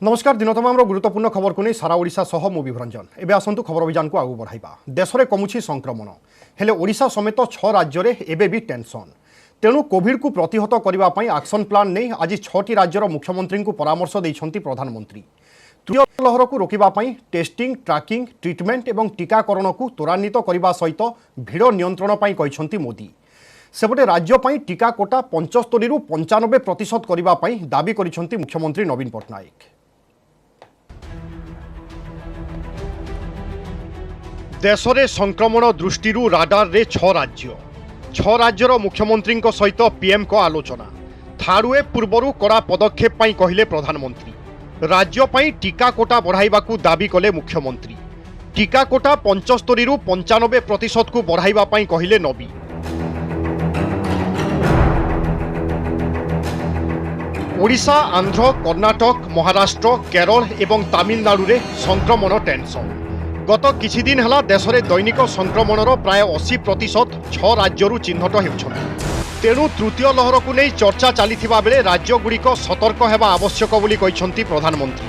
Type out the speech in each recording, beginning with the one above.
नमस्कार दिन तमाम गुरुत्वपूर्ण खबर को नहीं सारा ओडिशा सह मु विभरंजन एबे आसंतु खबर अभियान को आगु बढ़ाइबा। देश में कमुछि संक्रमण हेले ओडिशा समेत 6 राज्य में एबे भी टेंशन। तेणु कोविड को प्रतिहत करबा पई एक्शन प्लान नहीं आज 6टी राज्यर मुख्यमंत्री को परामर्श दैछंती प्रधानमंत्री। तृतीय लहर को रोकिबा पई टेस्टिंग ट्रैकिंग ट्रीटमेंट और टीकाकरण को त्वरान्वित करबा सहित भीड़ नियंत्रण पई कहिसंती मोदी। सेपटे राज्य पई टीका कोटा 75 रु 95% करबा पई दाबी करिसंती मुख्यमंत्री नवीन पट्टनायक। देश में संक्रमण दृष्टि राडार रे 6 राज्यर मुख्यमंत्री सहित पीएम को आलोचना। थर्ड वेव पूर्व कड़ा पदक्षेप कहले प्रधानमंत्री। राज्य पई टीका कोटा बढ़ाइबा को दाबी कले मुख्यमंत्री। टीका कोटा 75 रु 95% को बढ़ाइबा कहले नवीन। ओडिशा आंध्र कर्नाटक महाराष्ट्र केरल एवं तमिलनाडु रे संक्रमण टेंशन। गत किछि दिन हला देश में दैनिक संक्रमणर प्राय 80% 6 राज्यरू चिन्हट होउछन्ति। तेणु तृतीय लहर को नहीं चर्चा चलीथिबा बेले राज्यगुड़िक सतर्क हेबा आवश्यक बोली कहिसंती प्रधानमंत्री।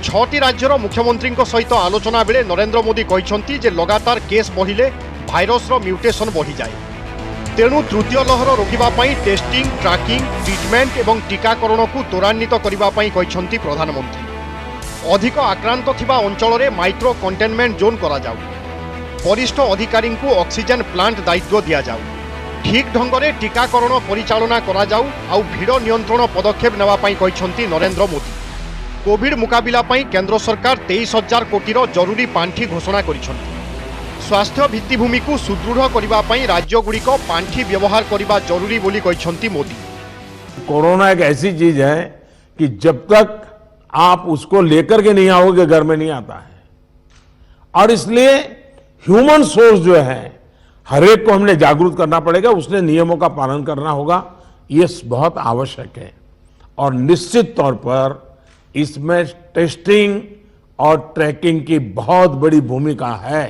6टी राज्यर मुख्यमंत्री सहित आलोचना बेले नरेंद्र मोदी कहिसंती जे लगातार केस बढ़िले भाइरसर म्यूटेशन बढ़ी जाए। तेणु तृतीय लहर रोकिबा पई टेस्टिंग ट्रैकिंग ट्रीटमेंट और टीकाकरण को त्वरान्वित करबा पई कहिसंती प्रधानमंत्री। अधिक आक्रांत थिबा अंचल रे माइक्रो कंटेनमेंट जोन करा जाऊ। वरिष्ठ अधिकारी को ऑक्सीजन प्लांट दायित्व दिया जाऊ। ठीक ढंग से टीकाकरण परिचालना करा जाऊ आउ भीड़ नियंत्रण पदक्षेप नेबा पई कहिसंती नरेंद्र मोदी। कोविड मुकाबिला पई केंद्र सरकार 23,000 कोटीर जरूरी पांठी घोषणा करिसंती। स्वास्थ्य भित्तिभूमि को सुदृढ़ करबा पई राज्यगुड़िक पांठी व्यवहार करबा जरूरी बोली कहिसंती मोदी। कोरोना एक ऐसी चीज है कि जब तक आप उसको लेकर के नहीं आओगे घर में नहीं आता है। और इसलिए ह्यूमन सोर्स जो है हर एक को हमने जागरूक करना पड़ेगा, उसने नियमों का पालन करना होगा। ये बहुत आवश्यक है और निश्चित तौर पर इसमें टेस्टिंग और ट्रैकिंग की बहुत बड़ी भूमिका है।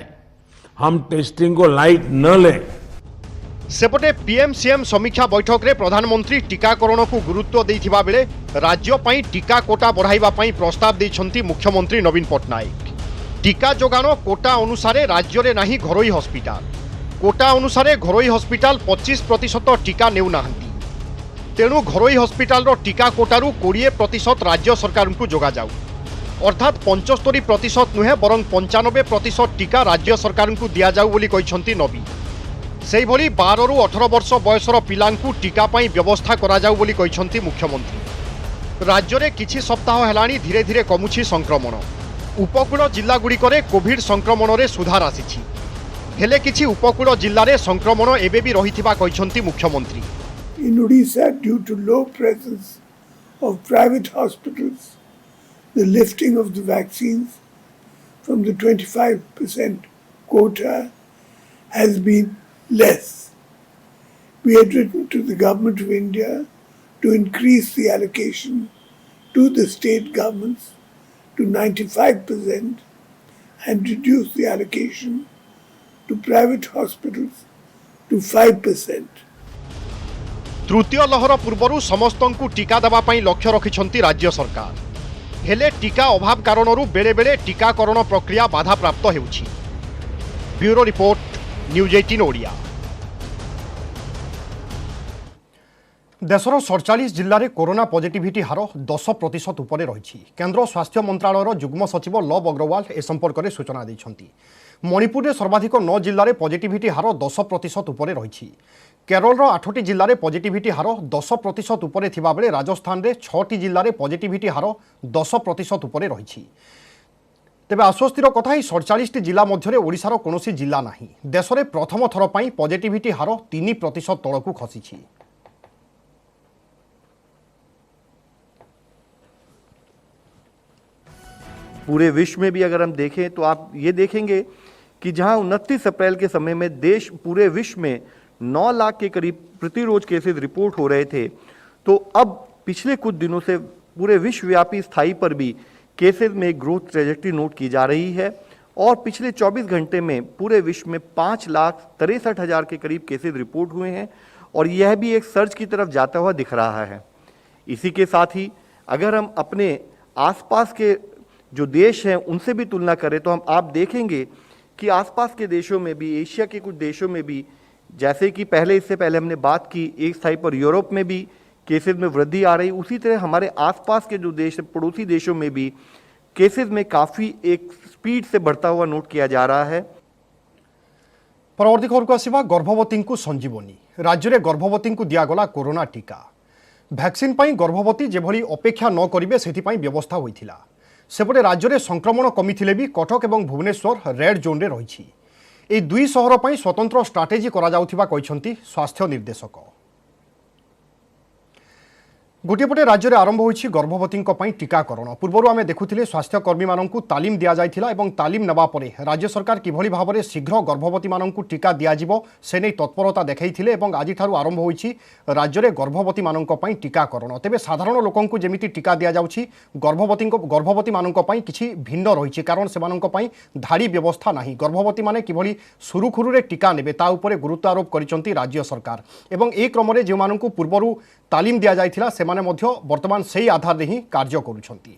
हम टेस्टिंग को लाइट न लें। सेपटे पीएम सीएम समीक्षा बैठक रे प्रधानमंत्री टीकाकरण को गुरुत्व देथिबा बेले राज्य पई टीका कोटा बढ़ाइबा पई प्रस्ताव दैछंती मुख्यमंत्री नवीन पट्टनायक। टीका जोगान कोटा अनुसार राज्य रे नाही घरोई हॉस्पिटल। कोटा अनुसार घरोई हॉस्पिटल 25% टीका नेउ नाहंती। तेणु घरोई हॉस्पिटल रो टीका कोटारू 20% राज्य सरकार को जोगा जाऊ। अर्थात 75% नुहे बरं 95% टीका राज्य सरकार को दिया जाऊ बोली कहिसंती नवीन। से भली 12 रु 18 वर्ष बयसर पिलांकु टीका पाई व्यवस्था करा जाऊ बोली कहिसंती मुख्यमंत्री। राज्य में किछि सप्ताह हेलानी धीरे धीरे कमुछि संक्रमण। उपकूल जिला गुड़िकरे कोविड संक्रमण रे सुधार आसीछि। हेले किछि उपकूल जिल्ला रे संक्रमण एबे भी रहिथिबा कहिसंती मुख्यमंत्री। In Odisha, due to low presence of private hospitals, the lifting of the vaccines from the 25% quota has been less. We had written to the Government of India to increase the allocation to the state governments to 95% and reduce the allocation to private hospitals to 5%. तृतीय लहर पूर्व समस्तंकु टीका देवा पई लक्ष्य रखिछंती राज्य सरकार। हेले टीका अभाव कारणरू बेले बेले टीकाकरण प्रक्रिया बाधा प्राप्त हेउछि। Bureau report news 18 Odia. देशर 47 जिले में कोरोना पॉजिटिविटी हार 10% उपरे रही। केंद्र स्वास्थ्य मंत्रालय जुग्म सचिव लव अग्रवाल ए संपर्क में सूचना देछंती। मणिपुर में सर्वाधिक 9 जिले में पॉजिटिविटी हार 10% उपरे रही। केरल 8टी जिले में पॉजिटिविटी हार 10% उपरे थिबा बेले राजस्थान में 6टी जिले में पॉजिटिविटी हार 10% उपरे रही। तेबे आश्वस्तिर कथा ही 47 जिला मध्य ओडिशार कौनसी जिला नाही। देश में प्रथम थर पई पॉजिटिविटी हार 3% तलकू खसी। पूरे विश्व में भी अगर हम देखें तो आप ये देखेंगे कि जहां 29 अप्रैल के समय में देश पूरे विश्व में 9 लाख के करीब प्रतिरोज केसेस रिपोर्ट हो रहे थे, तो अब पिछले कुछ दिनों से पूरे विश्वव्यापी स्थाई पर भी केसेस में ग्रोथ ट्रेजेक्टरी नोट की जा रही है और पिछले 24 घंटे में पूरे विश्व में 5,63,000 के करीब केसेस रिपोर्ट हुए हैं और यह भी एक सर्ज की तरफ जाता हुआ दिख रहा है। इसी के साथ ही अगर हम अपने आसपास के जो देश हैं उनसे भी तुलना करें तो आप देखेंगे कि आसपास के देशों में भी, एशिया के कुछ देशों में भी, जैसे कि इससे पहले हमने बात की एक स्थाई पर यूरोप में भी केसेस में वृद्धि आ रही, उसी तरह हमारे आसपास के जो देश पड़ोसी देशों में भी केसेस में काफ़ी एक स्पीड से बढ़ता हुआ नोट किया जा रहा है। परवर्ती खबर को आसिबा गर्भवती को संजीवनी राज्य में गर्भवती को दिगला कोरोना टीका भैक्सीन पाई गर्भवती जेभली अपेक्षा न करेंगे से व्यवस्था होता सेपटे राज्य में संक्रमण कमी भी कटक और भुवनेश्वर रेड जोन में रही ए दुई सहर पर स्वतंत्र स्ट्राटेजी करा स्वास्थ्य निर्देशक गोटेपटे राज्य में आरंभ होइछि गर्भवती टीकाकरण पूर्व आम देखुले स्वास्थ्यकर्मी मानू तालीम दि जाइथिला एवं तालीम नेबा परे राज्य सरकार किभली भाव में शीघ्र गर्भवती मानू टीका दियाजिबो से नहीं तत्परता देखैथिले एवं आज आरंभ होइछि राज्य में गर्भवती मानू टीकाकरण तेबे साधारण लोकंकु जेमिति टीका दिया जाउछि गर्भवती मानू किछि भिन्न रहिछि कारण सेमानंक पई धाड़ी व्यवस्था नाही गर्भवती माने किभली सुरुखुरुरे टीका नेबे ता उपरे गुरुत्व आरोप करिसंती राज्य सरकार एवं ए क्रम में जे मानू पूर्वरु तालीम दि जाइथिला सेमाने मध्य वर्तमान सही आधार ही कार्य करुछंती।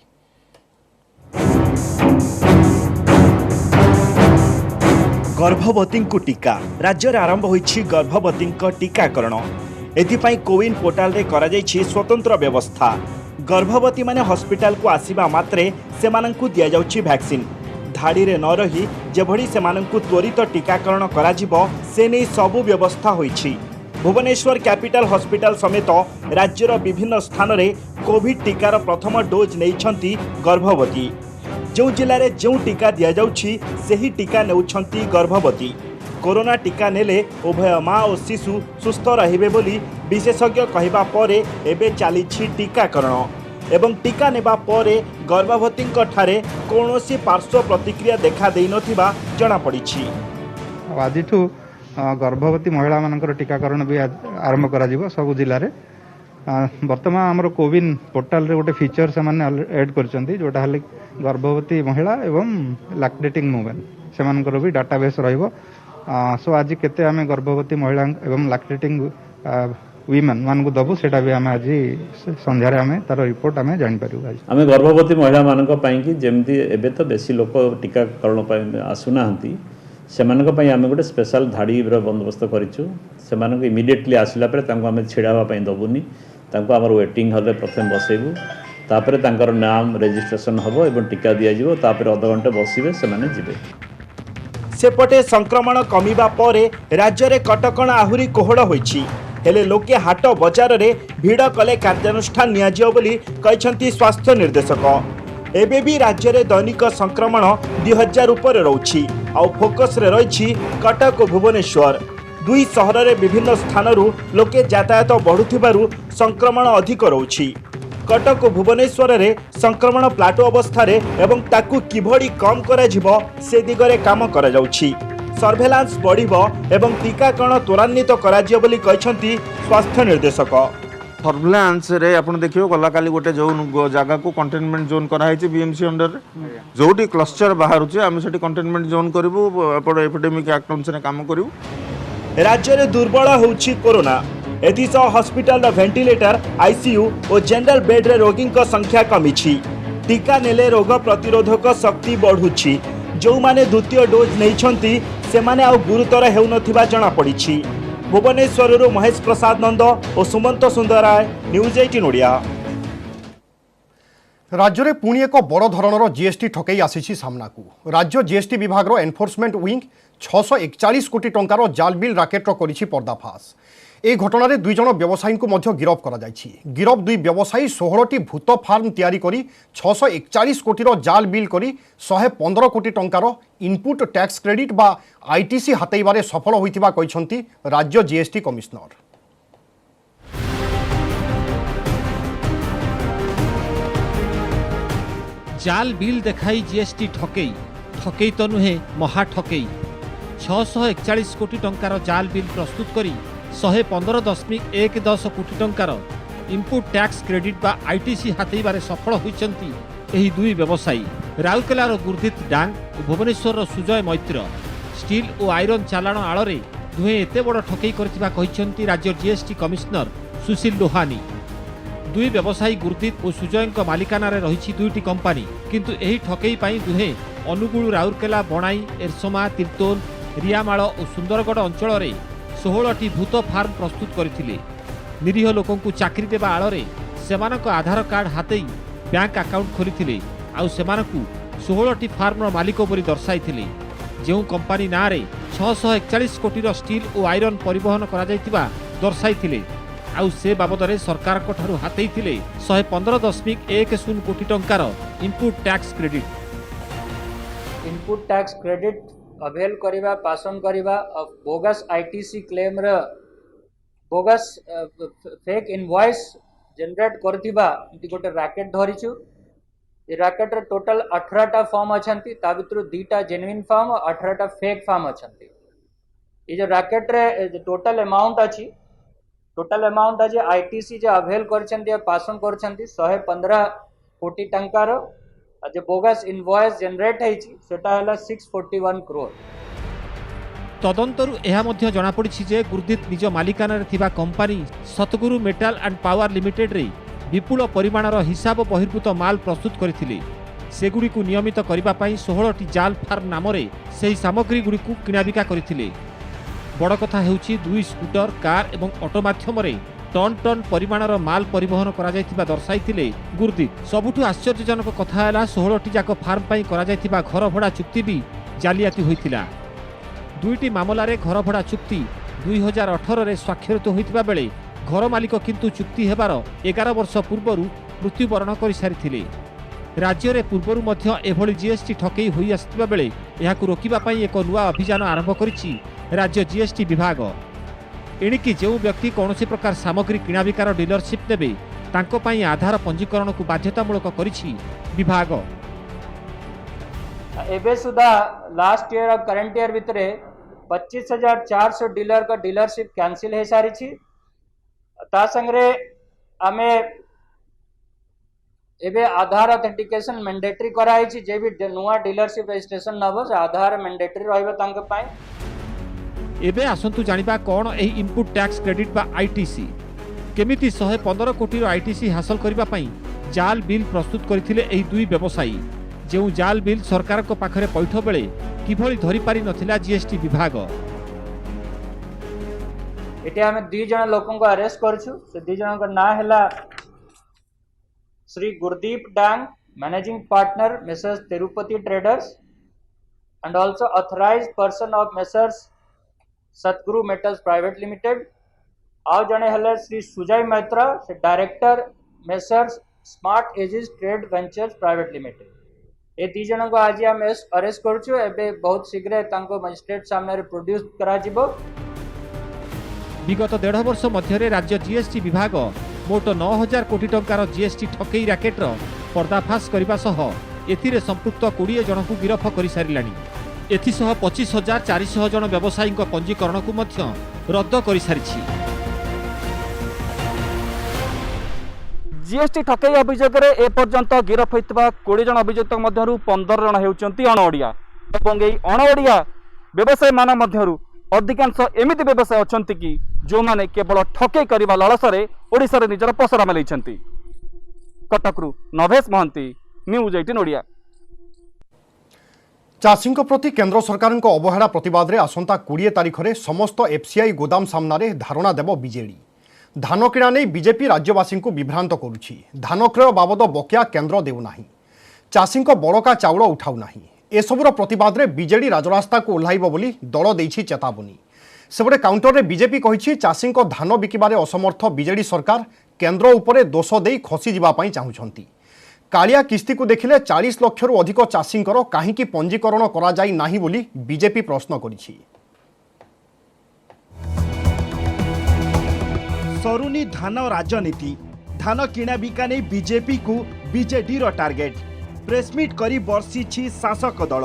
गर्भवती टीका राज्य में आरंभ होइछि गर्भवती टीकाकरण एथिपाई कोविन पोर्टाल रे करा जाइछि स्वतंत्र व्यवस्था गर्भवती माने हॉस्पिटल को आसीबा मात्रे सेमानंकु दिया जाउछि वैक्सीन धाड़ी रे न रही जेभली सेमानंकु त्वरित टीकाकरण करा जिवो से नै सबु व्यवस्था होइछि। भुवनेश्वर कैपिटल हॉस्पिटल समेत राज्यर विभिन्न स्थान में कोविड टीकार प्रथम डोज नहीं गर्भवती जो जिले में जो टीका दि जाउछि सेही टीका नेउछंती गर्भवती कोरोना टीका नेले उभय माँ और शिशु सुस्थ रहिबे बोली विशेषज्ञ कहिबा परे एबे चलीछि टीकाकरण एवं टीका नेबा परे गर्भवती ठारे कौनसी पार्श्व प्रतिक्रिया देखा देई नथिबा जणा पड़िछि। आजिठू गर्भवती महिला मानकर टीकाकरण भी आरंभ करा जिवो सब जिले रे वर्तमान आमर कोविन पोर्टाल रे गोटे फीचर से माने ऐड करचंती जोटा हले गर्भवती महिला एवं लैक्टेटिंग वुमेन से मानकर भी डाटाबेस रहइबो सो आज केते आमे गर्भवती महिला एवं लैक्टेटिंग वीमेन मान को दबु सेटा भी आमे आज संध्या रे आमे तार रिपोर्ट आमे जानि पारिबो। आज आमे गर्भवती महिला मानक पई कि जेमती एबे तो बेसी लोक टीकाकरण पई आसुनाहंती सेमानक पई आमे गोटे स्पेशल धाड़ी बंदोबस्त करिछु सेमानक इमिडिएटली आसिला परे तांको आमे छिड़ावा पई दबुनी तांको हमर वेटिंग हॉल रे प्रथम बसेबु तापरे तांकर नाम रजिस्ट्रेशन हबो एवं टीका दिया जिवो तापरे आधा घंटा बसिबे सेमाने जिबे। सेपटे संक्रमण कमिबा परे राज्य रे कटकणा आहुरी कोहड़ होइछि हेले लोके हाट बजार रे भिड़ कले कार्यानुष्ठान नियाजियो बोली कहिसंती स्वास्थ्य निर्देशक एबे भी राज्य रे दैनिक संक्रमण 2000 ऊपर रहुछि आ फोकस रे रहिछि कटक और भुवनेश्वर दुई सहर रे विभिन्न स्थानरू लोके यातायात बढ़ुथिबारु संक्रमण अधिक रहुछि कटक और भुवनेश्वर रे संक्रमण प्लाटो अवस्था रे एवं ताकू किभली कम करा जिवो से दिगरे काम करा जाउछि सर्वेलांस बढ़िबो एवं टीकाकरण त्वरान्वित करा जिवो बोली कहिसंती स्वास्थ्य निर्देशक। सर्वेलांस रे आपण देखियो गला काली गोटे जो जगह को कंटेनमेंट जोन करा है बीएमसी अंडर जोटी क्लस्टर बाहर आम से कंटेनमेंट जोन करूँ एपिडेमिक एक्ट अनुसार काम करूँ। राज्य रे दुर्बल होउछि कोरोना एथिसह हॉस्पिटल वेंटिलेटर आईसीयू और जनरल बेड रे रोगी संख्या कमिछि टीका नेले रोग प्रतिरोधक शक्ति बढ़ुछि जो माने द्वितीय डोज नैछंती से माने आ गुरुतर हेउनथिबा जणा पड़िछि। भुवनेश्वर महेश प्रसाद नंद और सुमंत सुंदर राय न्यूज 18 ओडिया। राज्य में पुणी एक बड़ धरणर जीएसटी ठकई आसी सामनाकू राज्य जीएसटी विभाग एनफोर्समेंट विंग 641 कोटी टंकार जाल बिल राकेटर करिछि पर्दाफाश ए घटना दुई जन व्यवसायी को मध्य गिरफ करा जायछि गिरफ दुई व्यवसायी 16टी भूत फार्म तैयारी करी 641 कोटीर जाल बिल करी 115 कोटी टंकार इनपुट टैक्स क्रेडिट बा आईटीसी हातेइबारे सफल होइथिबा कहिसंती राज्य जीएसटी कमिश्नर। जाल बिल देखाई जीएसटी ठकई ठकई तो नुहे महा ठकई 641 कोटी टंकार जाल बिल प्रस्तुत करी 115.10 कोटी टंकार इनपुट टैक्स क्रेडिट बा आईटीसी हातेइबारे सफल होइचंती एही दुई व्यवसायी राउरकेलार गुरदीप डांग और भुवनेश्वर सुजय मैत्र स्टील और आयरन चालाण आଳରେ दुहे एते बड़ ठकई करथिबा कहिसंती राज्य जीएसटी कमिश्नर सुशील लोहानी। दुई व्यवसायी गुरदीप और सुजय मालिकाना रही दुईटी कंपानी किंतु एही ठकई पाई दुहे अनुगुल राउरकेला बणाई एरसमा तिर्तोल रियामाल और सुंदरगढ़ अंचल में 16टी भूत फार्म प्रस्तुत करथिले। निरीह लोकंकु चाकरी देवा आଳରେ सेमानक आधार कार्ड हातेई बैंक अकाउंट खोलिथिले आउ सेमानकु 16टी फार्मर मालिक बोली दर्शाइथिले। जो कंपानी ना रे 641 कोटीर स्टील और आयरन परिवहन करा जायतिबा दर्शाइथिले आउ से बाबदरे सरकार ठारू हातेइथिले 115.10 कोटी टंकार input tax credit. Input tax credit avail करिबा पासन करिबा बोगस आईटीसी क्लेम र बोगस फेक इनवॉइस जनरेट करथिबा इति गोटे रैकेट धरिछु। ए रैकेट रे टोटल 18टा फॉर्म अछंती ता भितर 2टा जेन्युइन फॉर्म और 18टा फेक फॉर्म अछंती। ए जो रैकेट रे टोटल अमाउंट अछि आईटीसी जे अवेल करछंती पासन करछंती 115 कोटी टंकार जो बोगस इनवॉइस जनरेट होइछि सेटा हला 641 करोड़। तदंतरु एहा मध्य जଣା पड़िछि जे गुरदीप निज मालिकाना थिबा company Satguru metal and power limited रे विपुल परिमाणर हिसाब बहिर्भूत माल प्रस्तुत करथिले। सेगुडी को नियमित करिबा पई 16टी जाल फार्म नामरे सेही सामग्री गुडी को किणाबिका करथिले। बड़ कथा हेउछि 2 स्कूटर कार एवं ऑटो माध्यम रे टन टन परिमाणर माल परिवहन करा जायतिबा दर्शाइथिले गुरदीप। सबुठु आश्चर्यजनक कथा हैला 16टी जाक फार्म पई करा जायतिबा घर भड़ा चुक्ति भी जालियाती होइथिला। दुईटी मामलारे घर भड़ा चुक्ति 2018 रे स्वाक्षरित होइतिबा बेले घर मालिक किंतु चुक्ति हेबार 11 वर्ष पूर्वरु मृत्युवरण कर सारिथिले। राज्य रे पूर्वरु मध्य एभली जीएसटी ठकई होई आस्तिबा बेले एहाकु रोकिबा पई एक नुआ अभियान आरंभ करिछि राज्य जीएसटी विभाग। एणिकी जो व्यक्ति कौनसी प्रकार सामग्री किणाबिकार डीलरशिप नेबे तांको पई आधार पंजीकरण को बाध्यतामूलक करिछि विभाग। एबे सुधा लास्ट ईयर और करंट ईयर भितरे 25,400 डीलर का डीलरशिप कैंसिल हो सारी छी। ता संगरे आमे एबे आधार ऑथेंटिकेशन मैंडेटरी कराई छी। जे भी नुआ डीलरशिप रजिस्ट्रेशन नबो से आधार मैंडेटरी रहबे तांके पाई। एबे आसंतु जानिबा कोन एही इनपुट टैक्स क्रेडिट बा आईटीसी केमिति 115 कोटी आईटीसी हासिल करिबा पई जाल बिल प्रस्तुत करथिले एही दुई व्यवसायी। जो जाल बिल सरकार को पाखरे पैठ बेले किभली धरि पारि नथिला जीएसटी विभाग। एटे हमें 2 जन लोकन को अरेस्ट करछु। से 2 जन का नाम हैला Shri Gurdeep Dang managing partner messrs Tirupati traders and also authorised person of messrs Satguru metals private limited. आउ जने हैला श्री सुजय मैत्रा से director messrs smart Aegis trade ventures private limited. ए 2 जन को आज हम अरेस्ट करछु। एबे बहुत शीघ्र तांको मजिस्ट्रेट सामने रे प्रोड्यूस करा जिवो। विगत 1.5 वर्ष मध्य राज्य जीएसटी विभाग मोट 9,000 कोटी टंकार जीएसटी ठकई रैकेटर पर्दाफाश करने सह एथिरे संपृक्त 20 जन को गिरफ कर सारिलानी। एथिसह 25,400 जन व्यवसायी पंजीकरण को मध्य रद्द कर सारिछि। जीएसटी ठकई अभियोग में एपर्यंत गिरफ होता 20 जन अभियुक्त मध्य 15 जन होती अणओडिया और यही अणओडिया व्यवसायी मान मध्य अधिकांश एमती व्यवसाय अच्छा कि जो मैंने केवल ठकई करने लालसा ओडिशा रे निजर पसरा मेलैछंती। कटकरू नभेश महंती, न्यूज 18 ओडिया। चाषी प्रति केन्द्र सरकार अवहेला प्रतिवाद में आसंता 20 तारिख में समस्त एफसीआई गोदाम सामने धारणा देव बीजेडी। धान किणा नहीं बीजेपी राज्यवासी को विभ्रांत करुछि। धान क्रय बाबद बकेया केन्द्र देउना, चाषी बड़का चाउल उठाउना। एसबुर प्रतिवाद में बीजेडी राजरास्ता को ओह्लाइब बोली दल देइछि चेतावनी। सेपटे काउंटर में बीजेपी कहिछि चाषी धान बिकिबारे असमर्थ बीजेडी सरकार केन्द्र उपरे दोष देई खसी जिबा पई चाहुछंती। कालिया किस्ती को देखिले 40 लाख रु अधिक चाषी कहीं पंजीकरण करा जाई नाही बोली बीजेपी प्रश्न करिछि। सरुनी धान राजनीति, धान किणा बिका नहीं बीजेपी को बीजेडी रो टार्गेट। प्रेसमिट करी बर्षिछि शासक दल।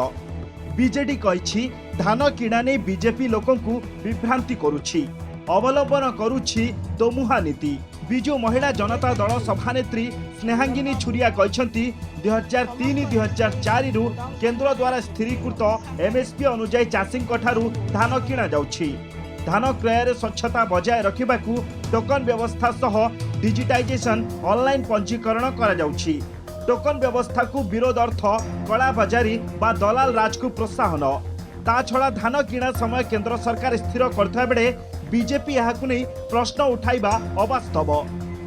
बीजेडी कहिछि धान किणा नहीं बीजेपी लोकं को विभ्रांति करुछि, अवलंबन करुछि दोमुहा नीति। विजु महिला जनता दल सभानेत्री स्नेहांगिनी छुरिया कहते 2003-2004 रु केन्द्र द्वारा स्थिरीकृत एमएसपी अनुजाई चाषी धान किणा जाउछि। धान क्रय स्वच्छता बजाय रखा टोकन व्यवस्था सह डिजिटाइजेशन ऑनलाइन पंजीकरण करा जाउछि। टोकन व्यवस्था को विरोध अर्थ कला बाजारी बा दलाल राज को प्रोत्साहन ता छड़ा धान किणा समय केंद्र सरकार स्थिर करथा बेले बीजेपी यहाकु नहीं प्रश्न उठाइबा अवास्तव।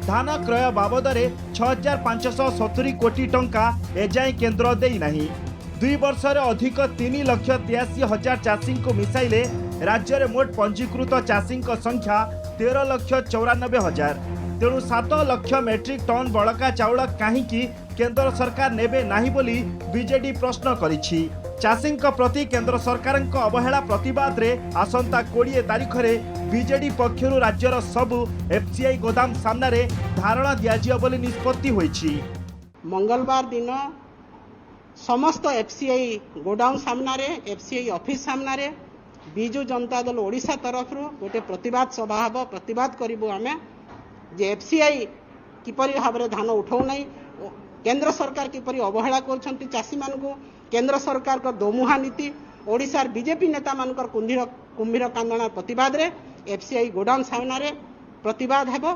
धान क्रय बाबदरे 6570 कोटी टंका एजाए केंद्र देई नाही। 2 वर्षर अधिक 3,83,000 चाषी को मिसाइले राज्य में मोट पंजीकृत चाषी संख्या 13,94,000। तेणु 7 लाख मेट्रिक टन बड़का चाउल कहीं केंद्र सरकार नेबे नाही बोली बीजेडी प्रश्न करिछि। चाषी प्रति केंद्र सरकार अवहेला प्रतिवाद रे आसंता 20 तारिख में बीजेडी पक्षर राज्यर सबु एफसीआई गोदाम सामने रे धारणा दियाजियो बोली निष्पत्ति होइछि। मंगलवार दिन समस्त एफसीआई गोडाउन सामने एफसीआई ऑफिस सामने बिजु जनता दल ओडिशा तरफ गोटे प्रतिवाद सभा हम प्रतिवाद करूँ आम जे एफसीआई किपरि भाव में धान उठाऊ ना केंद्र सरकार किपरि अवहेला कर चाषी मान केंद्र सरकार का दोमुहा नीति ओडिशार बीजेपी नेता मानकर कुंभीर कांदना प्रतिवाद रे एफसीआई गोडाउन सामने प्रतिवाद हेबो।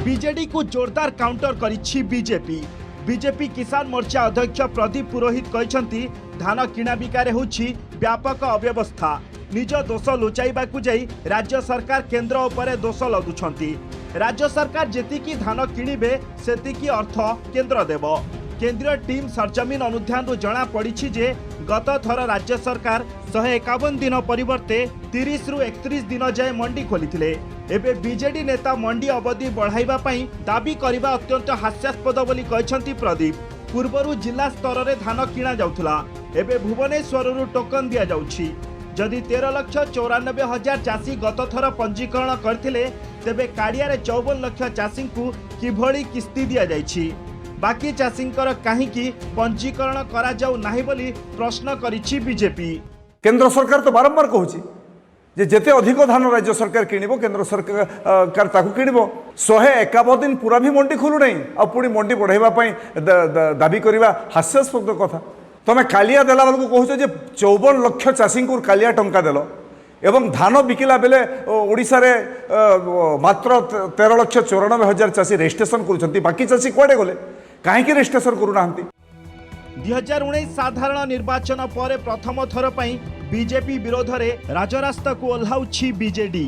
बीजेडी को जोरदार काउंटर करिछि बीजेपी किसान मोर्चा अध्यक्ष प्रदीप पुरोहित कहते धान किणा बिकारे होछि व्यापक अव्यवस्था। निज दोष लुचाइबाकू जाई राज्य सरकार केंद्र उपरे दोष लदुछंती। राज्य सरकार जेतिकी धान किणिबे सेतिकी अर्थ केंद्र देव। केंद्रीय टीम सरजमीन अनुध्यान जना पड़ी जे गत थर राज्य सरकार 151 दिन परिवर्ते 30 रु 31 दिन जाए मंडी खोली। एबे बीजेडी नेता मंडी अवधि बढ़ाइबा पई दाबी करबा अत्यंत हास्यास्पद बोली कहछंती प्रदीप। पूर्वरु जिला स्तर रे धान किणा जाउथला, एबे भुवनेश्वररु टोकन दिया जाउछि। जदि 13,94,000 चाषी गत थर पंजीकरण करथिले तेबे काडियारे 54 लाख चाषी को किभଳି किस्ती दिया जाइछि। बाकी चाषींकर काहींकी पंजीकरण करा जाउ नाही बोली प्रश्न करिछि बीजेपी। केंद्र सरकार तो बारंबार कहूछि जे जेते अधिक धान राज्य सरकार किनिबो केंद्र सरकार ताकू किनिबो। 151 दिन पूरा भी मंडी खोलु नहीं आ पुणी मंडी बढ़ाइबा पई दाबी करबा हास्यास्पद कथा। तमे कालिया देला बेलू कहूछ जे 54 लाख चाषी को कालिया टंका देल एवं धान बिकिला बेले ओडिशा रे मात्र 13,94,000 चाषी रजिस्ट्रेशन करूछंती। बाकी चाषी कुआडे गले काहेकि रजिस्ट्रेशन करू नाहंती। 2019 साधारण निर्वाचन पर प्रथम थर पई बीजेपी विरोध रे राजरास्ता को ओल्हाउछि बीजेडी।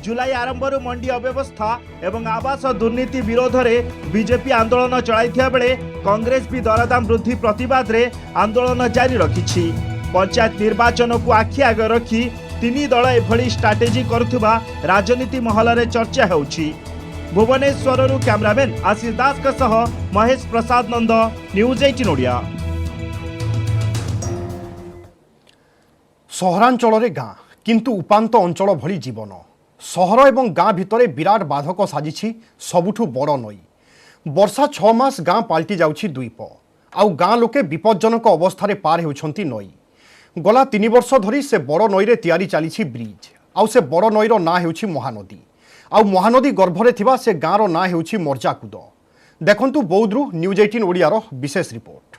जुलाई आरंभ मंडी अव्यवस्था एवं आवास दुर्नीति विरोध रे बीजेपी आंदोलन चलाइथिया बेले कांग्रेस भी दरदाम वृद्धि प्रतिवाद रे आंदोलन जारी रखिछि। पंचायत निर्वाचन को आखि आगे रखी 3 दल एभली स्ट्राटेजी करुवा राजनीति महल रे चर्चा होउछि। भुवनेश्वर कैमरामैन आशीष दास के सह महेश प्रसाद नंद, न्यूज 18 ओडिया। सहरांचल गाँ किंतु उपांत अंचल भली जीवन। सहर एवं गाँ भितर विराट बाधक साजिछि सबुठु बड़ नई। वर्षा 6 मास गाँ पाल्टी जाउछि द्वीप आउ गाँ लोके विपज्जनक अवस्था पार होउछंती नई। गला 3 वर्ष धरी से बड़ नई रे तैयारी चली ब्रिज आउ से बड़ नईर ना हेउछि महानदी आउ महानदी गर्भरे थिबा से गाँर ना हेउछि मर्जाकुद। देखंतु बौद्धरू न्यूज 18 ओडियार विशेष रिपोर्ट।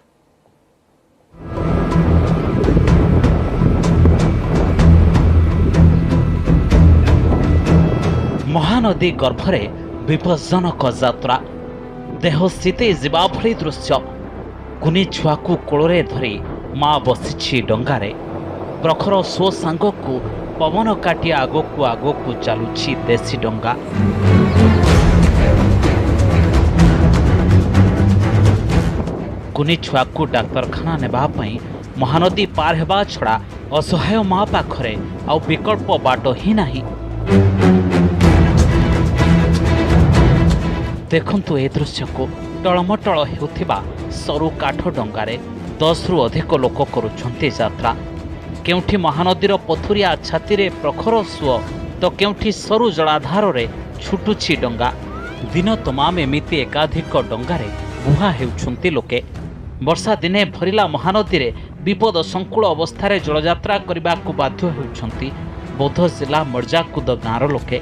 महानदी गर्भरे विपज्जनक यात्रा। देह शीते जीवा भली दृश्य। कुनी छुआ को कोଳରେ धरी माँ बसिछि डंगारे। प्रखर सो सांगकू पवन काटी आगकू चलुछि देशी डंगा। कुनी छुआ को डाक्तरखाना नेबा पई महानदी पार हेबा छड़ा असहाय माँ पाखरे आ विकल्प बाट ही नाही। देखंतु ए दृश्य को टळमटळ हेउथिबा सरू काठ डंगारे 10 रु अधिक लोक करुछन्ते यात्रा। केउठी महानदीर पथुरिया छातीरे प्रखर सुଅ तो केउठी सरू जलाधार रे छुटुछि डंगा। दिन तमाम एमिति एकाधिक डंगारे बुहा हेउछन्ते लोके। वर्षा दिने भरिला महानदी रे विपद संकुल अवस्था जलयात्रा करने बाध्य होउछन्ती बौद्ध जिला मर्जाकुद गाँर लोके।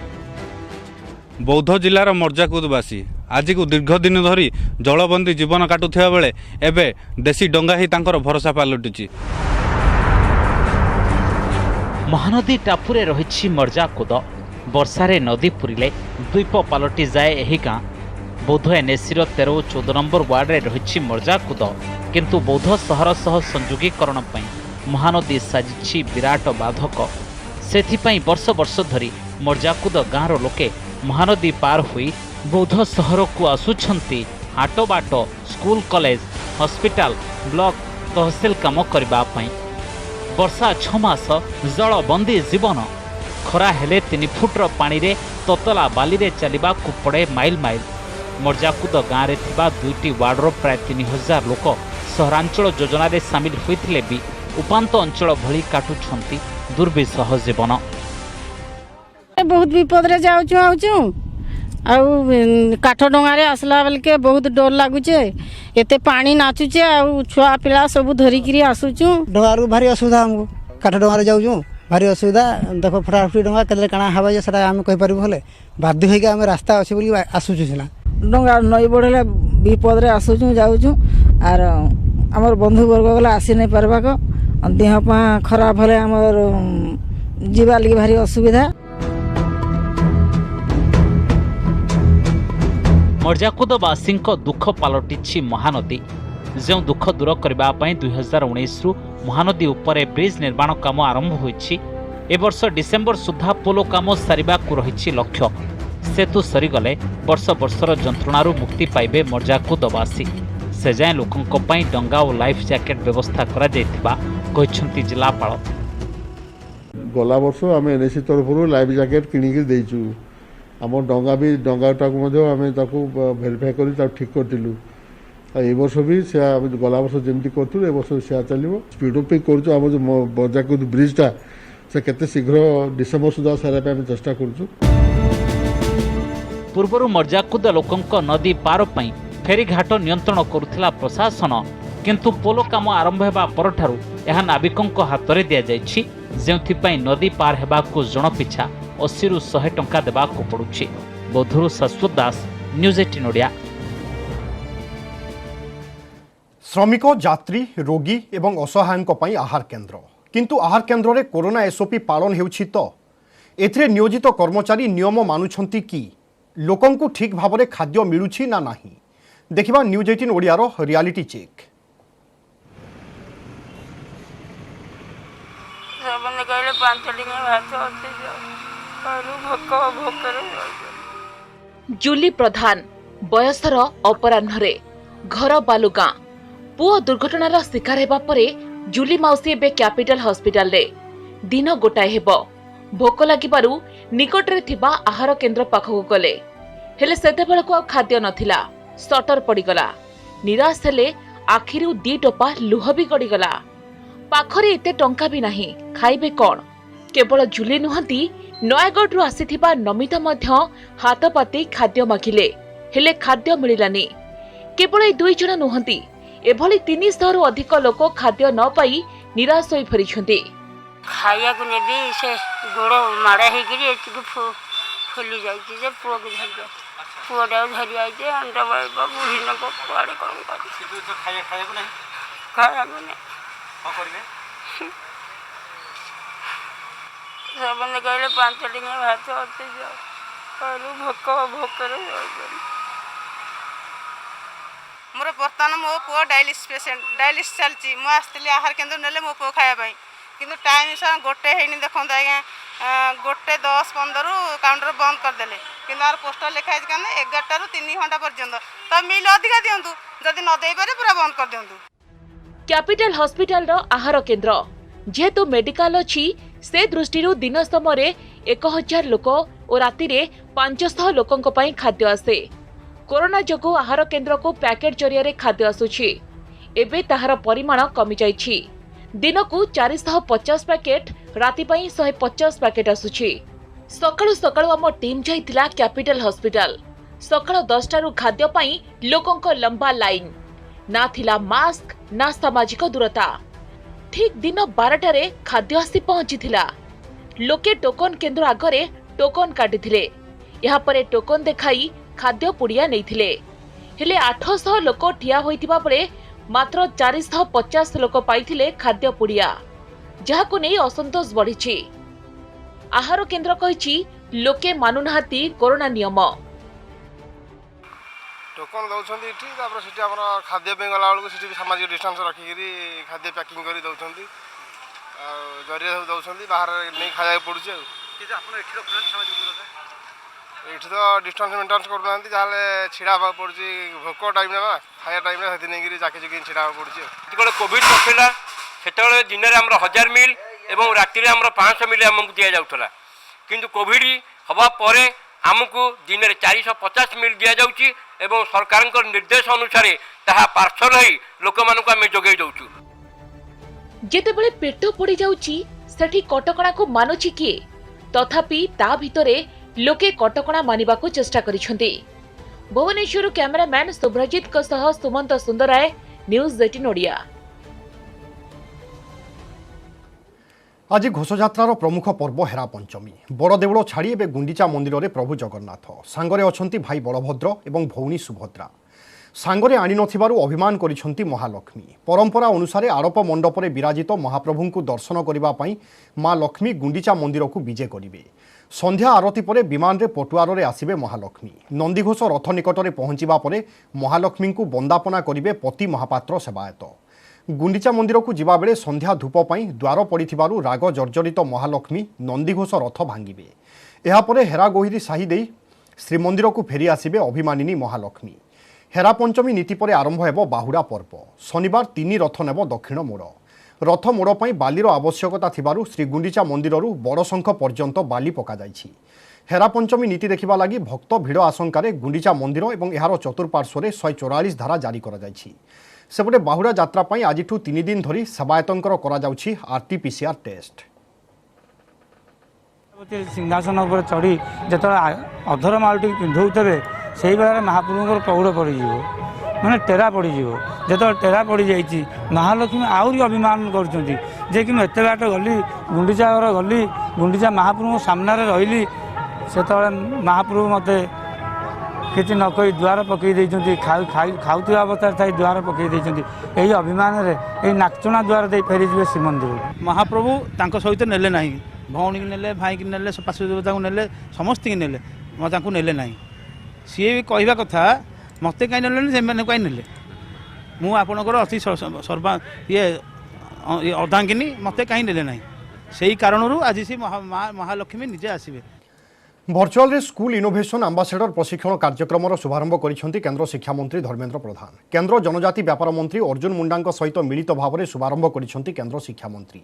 बौद्ध जिलार मर्जाकुदवासी आज को दीर्घ दिन धरी जलबंदी जीवन काटुथिबा बेले एबे देशी डंगा ही तांकर भरोसा पालटुछि। महानदी टापुरे रहिछि मर्जाकुद। ବର୍ଷାରେ ନଦୀ ପୁରିଲେ ଦ୍ୱୀପ ପାଲଟି ଯାଏ ଏହି ଗାଁ। ବୌଦ୍ଧ ଏନ୍ଏସିର 13 ଓ 14 ନମ୍ବର ୱାର୍ଡରେ ରହିଛି ମର୍ଜାକୁଦ, କିନ୍ତୁ ବୌଦ୍ଧ ସହର ସହ ସଂଯୋଗୀକରଣ ପାଇଁ ମହାନଦୀ ସାଜିଛି ବିରାଟ ବାଧକ। ସେଥିପାଇଁ ବର୍ଷ ବର୍ଷ ଧରି ମର୍ଜାକୁଦ ଗାଁର ଲୋକେ ମହାନଦୀ ପାର ହୋଇ ବୌଦ୍ଧ ସହରକୁ ଆସୁଛନ୍ତି ହାଟବାଟ, ସ୍କୁଲ, କଲେଜ, ହସ୍ପିଟାଲ, ବ୍ଲକ, ତହସିଲ କାମ କରିବା ପାଇଁ। ବର୍ଷା 6 ମାସ ଜଳବନ୍ଦୀ ଜୀବନ। ଖରା ହେଲେ 3 ଫୁଟର ପାଣିରେ ତତଲା ବାଲିରେ ଚାଲିବାକୁ ପଡ଼େ ମାଇଲ ମାଇଲ। ମର୍ଜାକୁଦ ଗାଁରେ ଥିବା 2ଟି ୱାର୍ଡର ପ୍ରାୟ 3000 ଲୋକ ସହରାଞ୍ଚଳ ଯୋଜନାରେ ସାମିଲ ହୋଇଥିଲେ ବି ଉପାନ୍ତ ଅଞ୍ଚଳ ଭଳି କାଟୁଛନ୍ତି ଦୁର୍ବିସହ ଜୀବନ। ବହୁତ ବିପଦରେ ଯାଉଛୁ ଆଉଛୁ ଆଉ କାଠ ଡଙ୍ଗାରେ ଆସିଲା ବେଳକେ ବହୁତ ଡର ଲାଗୁଛେ। ଏତେ ପାଣି ନାଚୁଛେ ଆଉ ଛୁଆ ପିଲା ସବୁ ଧରିକିରି ଆସୁଛୁ। ଡଙ୍ଗାରୁ ଭାରି ଅସୁବିଧା ଆମକୁ, କାଠ ଡଙ୍ଗାରେ ଯାଉଛୁ ଭାରି ଅସୁବିଧା। ଦେଖ ଫଟାଫଟି ଡଙ୍ଗା କେତେବେଳେ କାଣା ହେବା ଯେ ସେଟା ଆମେ କହିପାରିବୁ, ହେଲେ ବାଧ୍ୟ ହେଇକି ଆମେ ରାସ୍ତା ଅଛି ବୋଲି ଆସୁଛୁ। ସିନା ଡଙ୍ଗା ନଈ ବଢ଼ିଲେ ବିପଦରେ ଆସୁଛୁ ଯାଉଛୁ। ଆର ଆମର ବନ୍ଧୁବର୍ଗ ଗଲା ଆସି ନାଇଁ ପାରବାକ, ଦେହ ପା ଖରାପ ହେଲେ ଆମର ଯିବା ଲାଗି ଭାରି ଅସୁବିଧା। ମର୍ଜାକୁଦବାସୀଙ୍କ ଦୁଃଖ ପାଲଟିଛି ମହାନଦୀ। ଯେଉଁ ଦୁଃଖ ଦୂର କରିବା ପାଇଁ 2019ରୁ ମହାନଦୀ ଉପରେ ବ୍ରିଜ ନିର୍ମାଣ କାମ ଆରମ୍ଭ ହୋଇଛି। ଏ ବର୍ଷ ଡିସେମ୍ବର ସୁଦ୍ଧା ପୋଲ କାମ ସାରିବାକୁ ରହିଛି ଲକ୍ଷ୍ୟ। ସେତୁ ସରିଗଲେ ବର୍ଷ ବର୍ଷର ଯନ୍ତ୍ରଣାରୁ ମୁକ୍ତି ପାଇବେ ମର୍ଜାକୁଦବାସୀ। ସେ ଯାଏଁ ଲୋକଙ୍କ ପାଇଁ ଡଙ୍ଗା ଓ ଲାଇଫ୍ ଜ୍ୟାକେଟ୍ ବ୍ୟବସ୍ଥା କରାଯାଇଥିବା କହିଛନ୍ତି ଜିଲ୍ଲାପାଳ। ଗଲା ବର୍ଷ ଆମେ ଏନ୍ଏସି ତରଫରୁ ଲାଇଫ୍ ଜ୍ୟାକେଟ୍ କିଣିକି ଦେଇଛୁ। ଆମ ଡଙ୍ଗାଟାକୁ ମଧ୍ୟ ଆମେ ତାକୁ ଭେରିଫାଏ କରି ତାକୁ ଠିକ୍ କରିଥିଲୁ। ଆଉ ଏ ବର୍ଷ ବି ସେ ଗଲା ବର୍ଷ ଯେମିତି କରୁଥିଲୁ ଏ ବର୍ଷ ସେୟା ଚାଲିବ। ସ୍ପିଡ୍ ଅପ୍ କରୁଛୁ। ଆମ ଯେଉଁ ମର୍ଜାକୁଦ ବ୍ରିଜ୍ଟା ସେ କେତେ ଶୀଘ୍ର ଡିସେମ୍ବର ସୁଦ୍ଧା ସାରିବା ପାଇଁ ଆମେ ଚେଷ୍ଟା କରୁଛୁ। ପୂର୍ବରୁ ମର୍ଜାକୁଦ ଲୋକଙ୍କ ନଦୀ ପାର ପାଇଁ ଫେରିଘାଟ ନିୟନ୍ତ୍ରଣ କରୁଥିଲା ପ୍ରଶାସନ, କିନ୍ତୁ ପୋଲ କାମ ଆରମ୍ଭ ହେବା ପରଠାରୁ ଏହା ନାବିକଙ୍କ ହାତରେ ଦିଆଯାଇଛି, ଯେଉଁଥିପାଇଁ ନଦୀ ପାର ହେବାକୁ ଜଣ ପିଛା 80ରୁ 100 ଟଙ୍କା ଦେବାକୁ ପଡୁଛି। ବୌଦ୍ଧରୁ ଶାଶ୍ୱତ ଦାସ, ନ୍ୟୁଜ୍ 18 ଓଡ଼ିଆ। ଶ୍ରମିକ, ଯାତ୍ରୀ, ରୋଗୀ ଏବଂ ଅସହାୟଙ୍କ ପାଇଁ ଆହାର କେନ୍ଦ୍ର, କିନ୍ତୁ ଆହାର କେନ୍ଦ୍ରରେ କରୋନା ଏସ୍ଓପି ପାଳନ ହେଉଛି ତ? ଏଥିରେ ନିୟୋଜିତ କର୍ମଚାରୀ ନିୟମ ମାନୁଛନ୍ତି କି? ଲୋକଙ୍କୁ ଠିକ୍ ଭାବରେ ଖାଦ୍ୟ ମିଳୁଛି ନା ନାହିଁ? ଦେଖିବା ନ୍ୟୁଜ୍ 18 ଓଡ଼ିଆର ରିଆଲିଟି ଚେକ୍। ଜୁଲି ପ୍ରଧାନ ବୟସର ଅପରାହ୍ନରେ ଘର ବାଲୁଗାଁ। ପୁଅ ଦୁର୍ଘଟଣାର ଶିକାର ହେବା ପରେ ଜୁଲି ମାଉସୀ ଏବେ କ୍ୟାପିଟାଲ ହସ୍ପିଟାଲରେ। ଦିନ ଗୋଟାଏ ହେବ। ଭୋକ ଲାଗିବାରୁ ନିକଟରେ ଥିବା ଆହାର କେନ୍ଦ୍ର ପାଖକୁ ଗଲେ, ହେଲେ ସେତେବେଳକୁ ଆଉ ଖାଦ୍ୟ ନଥିଲା। ସଟର ପଡ଼ିଗଲା। ନିରାଶ ହେଲେ ଆଖିରୁ 2 ଟୋପା ଲୁହ ବି ଗଡ଼ିଗଲା। ପାଖରେ ଏତେ ଟଙ୍କା ବି ନାହିଁ, ଖାଇବେ କ'ଣ? କେବଳ ଜୁଲି ନୁହନ୍ତି, ନୟାଗଡ଼ରୁ ଆସିଥିବା ନମିତା ମଧ୍ୟ ହାତ ପାତି ଖାଦ୍ୟ ମାଗିଲେ, ହେଲେ ଖାଦ୍ୟ ମିଳିଲାନି। କେବଳ ଏ 2 ଜଣ ନୁହନ୍ତି, ଏଭଳି 300ରୁ ଅଧିକ ଲୋକ ଖାଦ୍ୟ ନ ପାଇ ନିରାଶ ହୋଇ ଫେରିଛନ୍ତି। ଖାଇବାକୁ ନେବି, ସେ ଗୋଡ଼ ମାଡ଼ ହେଇକିରି ଏତିକି ଫୁଲି ଯାଇଛି ଯେ ପୁଅକୁ ଧରି ପୁଅଟାକୁ ଧରି ଆଇଛି। ଅଣ୍ଡା ବାଇବ ବୁଢ଼ୀ ଲୋକ କୁଆଡ଼େ କ'ଣ କରିବେ? ଖାଇବାକୁ ନାହିଁ, ଖାଇବାକୁ ନାହିଁ, କ'ଣ କରିବେ? ସେମାନେ କହିଲେ 5 ଟଙ୍କିଆ ଭାତ ଅଛି, କହିଲୁ ଭୋକରେ ରହିଛନ୍ତି। ମୋର ବର୍ତ୍ତମାନ ମୋ ପୁଅ ଡାଇଲିସିସ୍ ପେସେଣ୍ଟ, ଡାଇଲିସିସ୍ ଚାଲିଛି। ମୁଁ ଆସିଥିଲି ଆହାର କେନ୍ଦ୍ର ନେଲେ ମୋ ପୁଅ ଖାଇବା ପାଇଁ, କିନ୍ତୁ ଟାଇମ୍ ସାର୍ 1 ହେଇନି। ଦେଖନ୍ତୁ ଆଜ୍ଞା, 1:10-15 କାଉଣ୍ଟର ବନ୍ଦ କରିଦେଲେ, କିନ୍ତୁ ଆର ପୋଷ୍ଟର ଲେଖା ହେଇଛି କାରଣ 11ଟାରୁ 3 ଘଣ୍ଟା ପର୍ଯ୍ୟନ୍ତ। ତ ମିଲ୍ ଅଧିକା ଦିଅନ୍ତୁ, ଯଦି ନ ଦେଇପାରେ ପୁରା ବନ୍ଦ କରିଦିଅନ୍ତୁ। କ୍ୟାପିଟାଲ ହସ୍ପିଟାଲର ଆହାର କେନ୍ଦ୍ର ଯେହେତୁ ମେଡିକାଲ ଅଛି, ସେ ଦୃଷ୍ଟିରୁ ଦିନ ସମୟରେ 1000 ଲୋକ ଓ ରାତିରେ 500 ଲୋକଙ୍କ ପାଇଁ ଖାଦ୍ୟ ଆସେ। କରୋନା ଯୋଗୁଁ ଆହାର କେନ୍ଦ୍ରକୁ ପ୍ୟାକେଟ୍ ଜରିଆରେ ଖାଦ୍ୟ ଆସୁଛି। ଏବେ ତାହାର ପରିମାଣ କମିଯାଇଛି। ଦିନକୁ 450 ପ୍ୟାକେଟ୍, ରାତି ପାଇଁ 150 ପ୍ୟାକେଟ୍ ଆସୁଛି। ସକାଳୁ ସକାଳୁ ଆମ ଟିମ୍ ଯାଇଥିଲା କ୍ୟାପିଟାଲ ହସ୍ପିଟାଲ। ସକାଳ 10ଟାରୁ ଖାଦ୍ୟ ପାଇଁ ଲୋକଙ୍କ ଲମ୍ବା ଲାଇନ୍। ନା ଥିଲା ମାସ୍କ, ନା ସାମାଜିକ ଦୂରତା। ଠିକ୍ ଦିନ 12ଟାରେ ଖାଦ୍ୟ ଆସି ପହଞ୍ଚିଥିଲା। ଲୋକେ ଟୋକନ କେନ୍ଦ୍ର ଆଗରେ ଟୋକନ କାଟିଥିଲେ। ଏହାପରେ ଟୋକନ ଦେଖାଇ ଖାଦ୍ୟ ପୁଡ଼ିଆ ନେଇଥିଲେ। ହେଲେ 800 ଲୋକ ଠିଆ ହୋଇଥିବା ବେଳେ ମାତ୍ର 450 ଲୋକ ପାଇଥିଲେ ଖାଦ୍ୟ ପୁଡ଼ିଆ, ଯାହାକୁ ନେଇ ଅସନ୍ତୋଷ ବଢ଼ିଛି। ଆହାର କେନ୍ଦ୍ର କହିଛି लोके मानुनाहांती कोरोना नियम। टोकन दौरान ये खाद्य गला बेलू सामाजिक डिस्टेंस रखिकी खाद्य पैकिंग कर दौरान जरिए सब दौरान बाहर नहीं खाया पड़ू ये तो डिस्टेंस मेन्टेन करना जहाँ छिड़ा पड़ी भोक टाइम खाया टाइम नहीं जाके जुकी छिड़ा पड़ी जो कोविड नथिला से दिन में आम 1000 मिल और राति में 500 मिल आमको दि जाऊला किंतु कोविड हवा पर आमको दिन में 450 मिल दि जाऊँगी एवं सरकार निर्देश अनुसार ताहा पार्सल ही लोक मानक आम जोगे दौचु। जेतेबेले पेट पड़ी जाउची सेठी कटकणा को मानुची किए तथापि ता भितरे लोके कटकणा मानिबाकू चेष्टा करिसेंती। भुवनेश्वर कैमरामैन सुब्रजित को सह सुमंत सुंदराय न्यूज 18 ओडिया। आज घोषयात्रार प्रमुख पर्व हेरा पंचमी बड़ देउल छाड़ी एवं गुंडीचा मंदिर में प्रभु जगन्नाथ सांगरे अछंती भाई बलभद्र एवं भौणी सुभद्रा सांगरे आनी नथिबारु अभिमान करिसेंती महालक्ष्मी। परंपरा अनुसार आड़प मंडप में विराजित महाप्रभु को दर्शन करने पाई माँ लक्ष्मी गुंडीचा मंदिर को विजे करिवे। संध्या आरती पर विमान रे पटुआर रे आसिबे महालक्ष्मी। नंदीघोष रथ निकट में पहुंचवा पर महालक्ष्मी को वंदापना करिवे पति महापात्र सेवायत। गुंडीचा मंदिर को जिबा बेले संध्या धूप पाई द्वार पड़िथिबारु राग जर्जरित महालक्ष्मी नंदीघोष रथ भांगिबे। एहा परे हेरा गोहिरी साही देई श्रीमंदिर को फेरी आसिबे अभिमानिनी महालक्ष्मी। हेरा पंचमी नीति पर आरंभ हेबो बाहुड़ा पर्व। शनिवार 3 रथ नेब दक्षिण मोड़। रथ मोड़ पाई बालीर आवश्यकता थिबारु श्री गुंडीचा मंदिररु बड़शंख पर्यंत बाली पका जाइछि। हेरा पंचमी नीति देखिबा लागि भक्त भिड़ आशंकारे गुंडीचा मंदिर और एहार चतुर्पार्श्वरे 144 धारा जारी करा जाइछि। सेपटे बाहुड़ा यात्रा पाई आजिठु 3 दिन धरी सेवायतंकर करा जाउछि आरटीपीसीआर टेस्ट। सिंहासन उपर चढ़ी जो अधर मालटी पिंधौथे से बेला महाप्रभुर कौड़ पड़ माने टेरा पड़ जो टेरा पड़ जाइए महालक्ष्मी आहरी अभिमान कर एत बाट गली गुंडीचा घर गली गुंडीचा महाप्रभु सामने रही से महाप्रभु मत किसी न कही द्वार पकई खाऊा अवस्था थी द्वार पकई यही अभिमान ये नाचुणा द्वार दे फेरीजे श्रीमंदिर। महाप्रभु तांको सहित नेले नहीं भौणी नेले भाई की नेले पार्श्व देवता को नेले समस्त की नेले मत नेले ना सी भी कहवा कथा मत कहीं नेले से कहीं नेले मु आपणकर अति सर्वा ये अर्धांगिनी मत कहीं नेले ना से कारण आज सी महालक्ष्मी निजे आसवे। वर्चुअल रे स्कूल इनोवेशन आंबासेडर प्रशिक्षण कार्यक्रम शुभारंभ करिसेंती केंद्र शिक्षा मंत्री धर्मेंद्र प्रधान। केंद्र जनजाति व्यापार मंत्री अर्जुन मुंडा सहित मिलित भाव में शुभारंभ करिसेंती केंद्र शिक्षा मंत्री।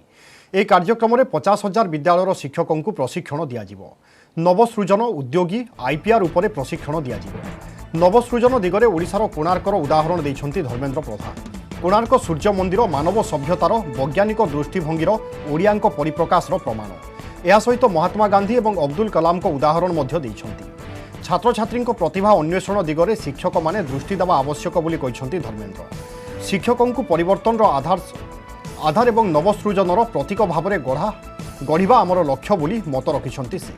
ए कार्यक्रम में 50,000 विद्यालयर शिक्षकों को प्रशिक्षण दियाजिवो। नवसृजन उद्योगी आईपीआर उपरे प्रशिक्षण दियाजिवो। नवसृजन दिगरे ओडिशार कोणार्कर उदाहरण दैछंती धर्मेंद्र प्रधान। कोणार्क सूर्य मंदिर मानव सभ्यतार वैज्ञानिक दृष्टिभंगीर ओडियाक परिप्रकाशर प्रमाण। या सहित महात्मा गांधी और अब्दुल कलाम को उदाहरण मध्य देइछंती। छात्र छात्री प्रतिभा अन्वेषण दिगरे शिक्षक माने दृष्टि देवा आवश्यक बोली कहिसंती धर्मेंद्र। शिक्षकों को परिवर्तन आधार एवं नवसृजनर प्रतीक भाव में गढ़ा आमर लक्ष्य बोली मत रखिसंती से।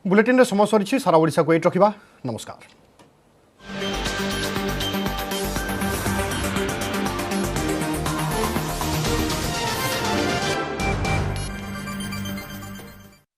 बुलेटिन रे समय सरी सारा ओडिशा को एट रखिबा। नमस्कार।